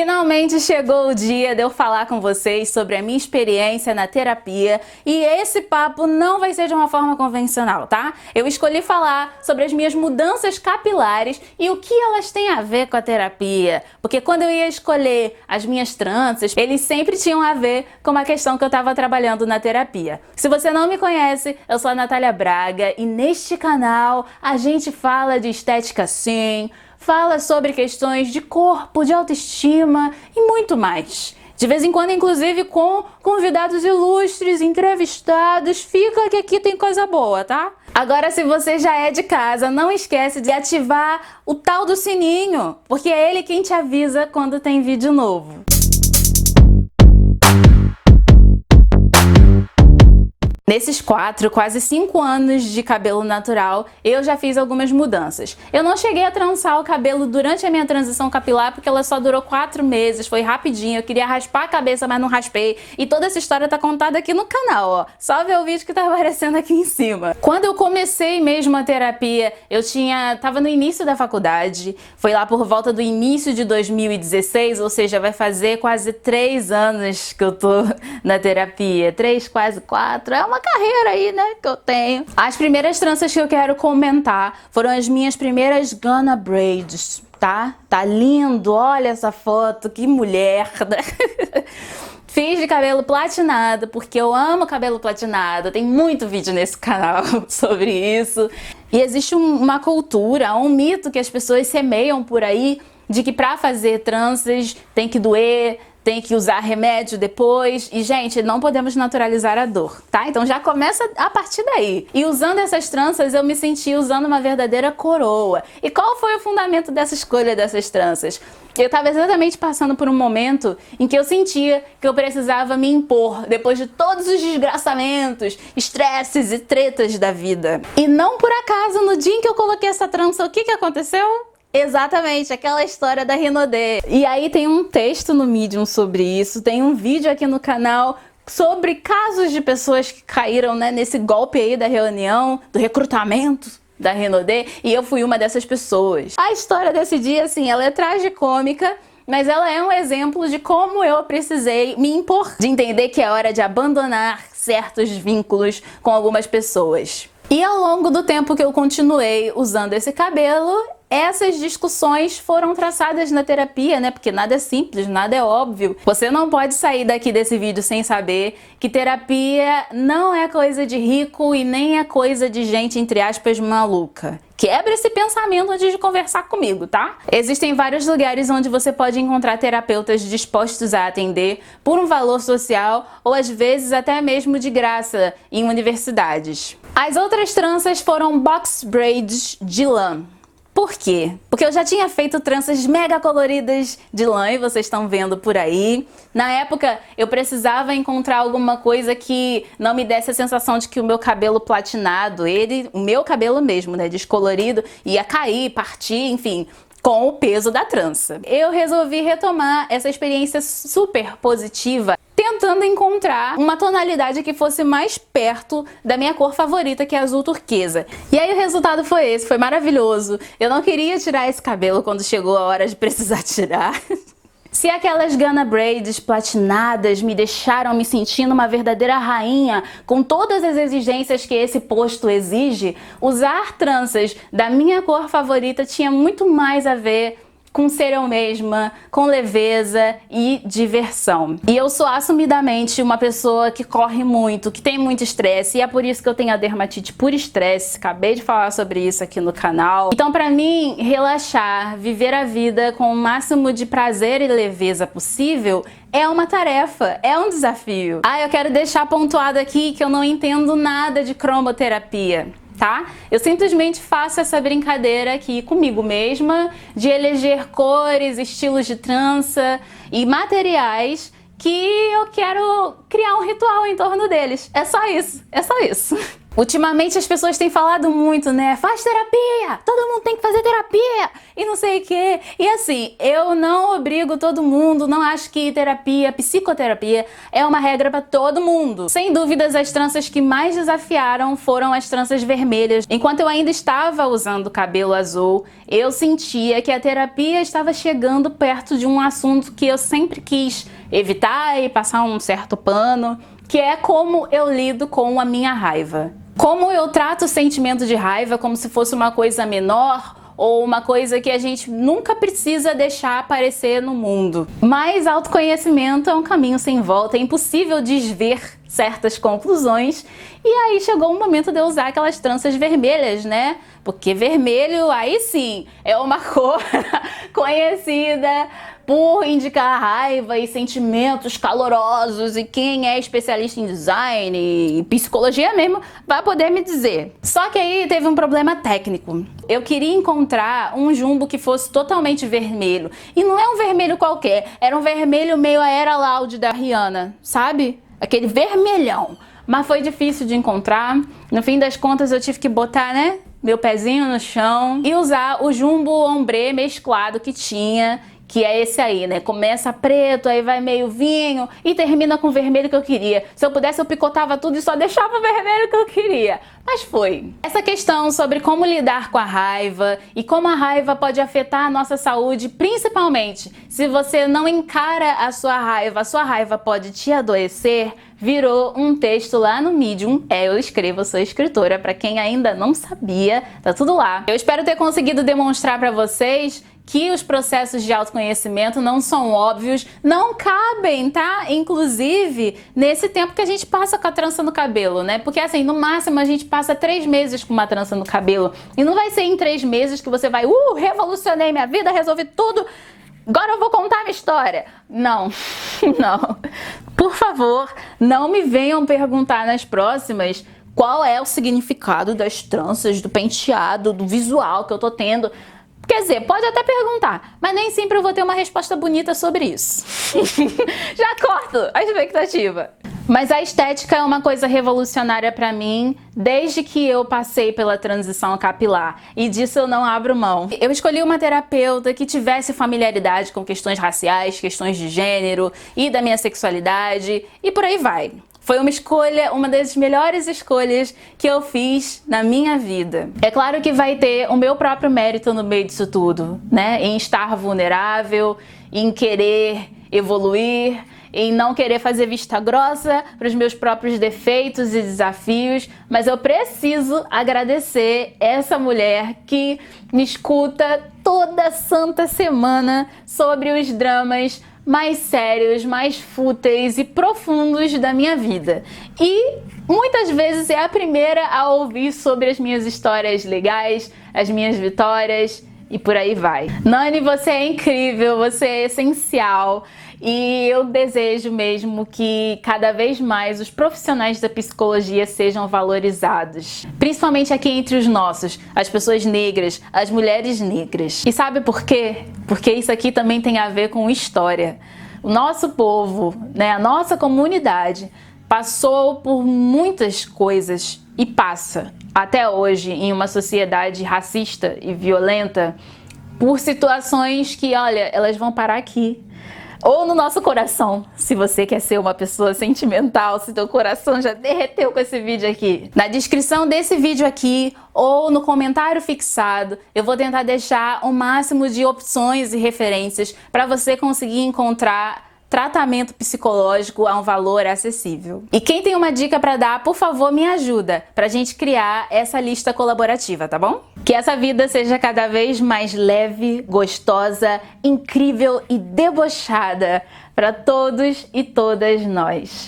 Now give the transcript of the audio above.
Finalmente chegou o dia de eu falar com vocês sobre a minha experiência na terapia e esse papo não vai ser de uma forma convencional, tá? Eu escolhi falar sobre as minhas mudanças capilares e o que elas têm a ver com a terapia, porque quando eu ia escolher as minhas tranças, eles sempre tinham a ver com uma questão que eu estava trabalhando na terapia. Se você não me conhece, eu sou a Natália Braga e neste canal a gente fala de estética sim, fala sobre questões de corpo, de autoestima e muito mais. De vez em quando, inclusive, com convidados ilustres, entrevistados, fica que aqui tem coisa boa, tá? Agora, se você já é de casa, não esquece de ativar o tal do sininho, porque é ele quem te avisa quando tem vídeo novo. Nesses quase 5 anos de cabelo natural, eu já fiz algumas mudanças. Eu não cheguei a trançar o cabelo durante a minha transição capilar porque ela só durou 4 meses, foi rapidinho, eu queria raspar a cabeça, mas não raspei. E toda essa história tá contada aqui no canal, ó. Só ver o vídeo que tá aparecendo aqui em cima. Quando eu comecei mesmo a terapia, tava no início da faculdade, foi lá por volta do início de 2016, ou seja, vai fazer quase 3 anos que eu tô na terapia. 3, quase 4, é uma carreira aí, né, que eu tenho. As primeiras tranças que eu quero comentar foram as minhas primeiras Gunna Braids, tá? Tá lindo, olha essa foto, que mulher, né? Fiz de cabelo platinado, porque eu amo cabelo platinado, tem muito vídeo nesse canal sobre isso. E existe uma cultura, um mito que as pessoas semeiam por aí, de que pra fazer tranças tem que doer, tem que usar remédio depois. E, gente, não podemos naturalizar a dor, tá? Então já começa a partir daí. E usando essas tranças, eu me senti usando uma verdadeira coroa. E qual foi o fundamento dessa escolha dessas tranças? Eu tava exatamente passando por um momento em que eu sentia que eu precisava me impor depois de todos os desgraçamentos, estresses e tretas da vida. E não por acaso, no dia em que eu coloquei essa trança, o que aconteceu? Exatamente, aquela história da Renaudet. E aí tem um texto no Medium sobre isso, tem um vídeo aqui no canal sobre casos de pessoas que caíram, né, nesse golpe aí da reunião, do recrutamento da Renaudet, e eu fui uma dessas pessoas. A história desse dia, assim, ela é tragicômica, mas ela é um exemplo de como eu precisei me impor, de entender que é hora de abandonar certos vínculos com algumas pessoas. E ao longo do tempo que eu continuei usando esse cabelo, essas discussões foram traçadas na terapia, né? Porque nada é simples, nada é óbvio. Você não pode sair daqui desse vídeo sem saber que terapia não é coisa de rico e nem é coisa de gente, entre aspas, maluca. Quebra esse pensamento antes de conversar comigo, tá? Existem vários lugares onde você pode encontrar terapeutas dispostos a atender por um valor social ou às vezes até mesmo de graça em universidades. As outras tranças foram box braids de lã. Por quê? Porque eu já tinha feito tranças mega coloridas de lã e vocês estão vendo por aí. Na época, eu precisava encontrar alguma coisa que não me desse a sensação de que o meu cabelo platinado, o meu cabelo mesmo, né, descolorido, ia cair, partir, enfim, com o peso da trança. Eu resolvi retomar essa experiência super positiva, tentando encontrar uma tonalidade que fosse mais perto da minha cor favorita, que é azul turquesa. E aí o resultado foi esse, foi maravilhoso. Eu não queria tirar esse cabelo quando chegou a hora de precisar tirar. Se aquelas Gunna Braids platinadas me deixaram me sentindo uma verdadeira rainha, com todas as exigências que esse posto exige, usar tranças da minha cor favorita tinha muito mais a ver com ser eu mesma, com leveza e diversão. E eu sou assumidamente uma pessoa que corre muito, que tem muito estresse, e é por isso que eu tenho a dermatite por estresse. Acabei de falar sobre isso aqui no canal. Então, pra mim, relaxar, viver a vida com o máximo de prazer e leveza possível é uma tarefa, é um desafio. Eu quero deixar pontuado aqui que eu não entendo nada de cromoterapia, tá? Eu simplesmente faço essa brincadeira aqui comigo mesma de eleger cores, estilos de trança e materiais que eu quero criar um ritual em torno deles. É só isso, é só isso. Ultimamente as pessoas têm falado muito, né? Faz terapia! Todo mundo tem que fazer terapia! E não sei o quê. E assim, eu não obrigo todo mundo, não acho que terapia, psicoterapia é uma regra para todo mundo. Sem dúvidas, as tranças que mais desafiaram foram as tranças vermelhas. Enquanto eu ainda estava usando cabelo azul, eu sentia que a terapia estava chegando perto de um assunto que eu sempre quis evitar e passar um certo pano, que é como eu lido com a minha raiva. Como eu trato o sentimento de raiva como se fosse uma coisa menor ou uma coisa que a gente nunca precisa deixar aparecer no mundo. Mas autoconhecimento é um caminho sem volta, é impossível desver certas conclusões. E aí chegou o momento de eu usar aquelas tranças vermelhas, né? Porque vermelho, aí sim, é uma cor conhecida por indicar raiva e sentimentos calorosos, e quem é especialista em design e psicologia mesmo vai poder me dizer. Só que aí teve um problema técnico. Eu queria encontrar um jumbo que fosse totalmente vermelho. E não é um vermelho qualquer, era um vermelho meio a Era Loud da Rihanna, sabe? Aquele vermelhão. Mas foi difícil de encontrar. No fim das contas eu tive que botar, né, meu pezinho no chão e usar o jumbo ombre mesclado que tinha, que é esse aí, né? Começa preto, aí vai meio vinho e termina com o vermelho que eu queria. Se eu pudesse, eu picotava tudo e só deixava o vermelho que eu queria. Mas foi. Essa questão sobre como lidar com a raiva e como a raiva pode afetar a nossa saúde, principalmente se você não encara a sua raiva pode te adoecer, virou um texto lá no Medium. Eu escrevo, eu sou escritora, pra quem ainda não sabia, tá tudo lá. Eu espero ter conseguido demonstrar pra vocês que os processos de autoconhecimento não são óbvios, não cabem, tá? Inclusive, nesse tempo que a gente passa com a trança no cabelo, né? Porque assim, no máximo a gente passa 3 meses com uma trança no cabelo. E não vai ser em 3 meses que você vai, revolucionei minha vida, resolvi tudo, agora eu vou contar minha história. Não, não. Por favor, não me venham perguntar nas próximas qual é o significado das tranças, do penteado, do visual que eu tô tendo. Quer dizer, pode até perguntar, mas nem sempre eu vou ter uma resposta bonita sobre isso. Já corto a expectativa. Mas a estética é uma coisa revolucionária pra mim desde que eu passei pela transição capilar, e disso eu não abro mão. Eu escolhi uma terapeuta que tivesse familiaridade com questões raciais, questões de gênero e da minha sexualidade e por aí vai. Foi uma escolha, uma das melhores escolhas que eu fiz na minha vida. É claro que vai ter o meu próprio mérito no meio disso tudo, né? Em estar vulnerável, em querer evoluir, em não querer fazer vista grossa para os meus próprios defeitos e desafios, mas eu preciso agradecer essa mulher que me escuta toda santa semana sobre os dramas mais sérios, mais fúteis e profundos da minha vida. E muitas vezes é a primeira a ouvir sobre as minhas histórias legais, as minhas vitórias e por aí vai. Nani, você é incrível, você é essencial. E eu desejo mesmo que cada vez mais os profissionais da psicologia sejam valorizados. Principalmente aqui entre os nossos, as pessoas negras, as mulheres negras. E sabe por quê? Porque isso aqui também tem a ver com história. O nosso povo, né, a nossa comunidade passou por muitas coisas e passa até hoje em uma sociedade racista e violenta por situações que, olha, elas vão parar aqui. Ou no nosso coração, se você quer ser uma pessoa sentimental, se teu coração já derreteu com esse vídeo aqui. Na descrição desse vídeo aqui, ou no comentário fixado, eu vou tentar deixar o máximo de opções e referências para você conseguir encontrar tratamento psicológico a um valor acessível. E quem tem uma dica para dar, por favor, me ajuda pra gente criar essa lista colaborativa, tá bom? Que essa vida seja cada vez mais leve, gostosa, incrível e debochada para todos e todas nós.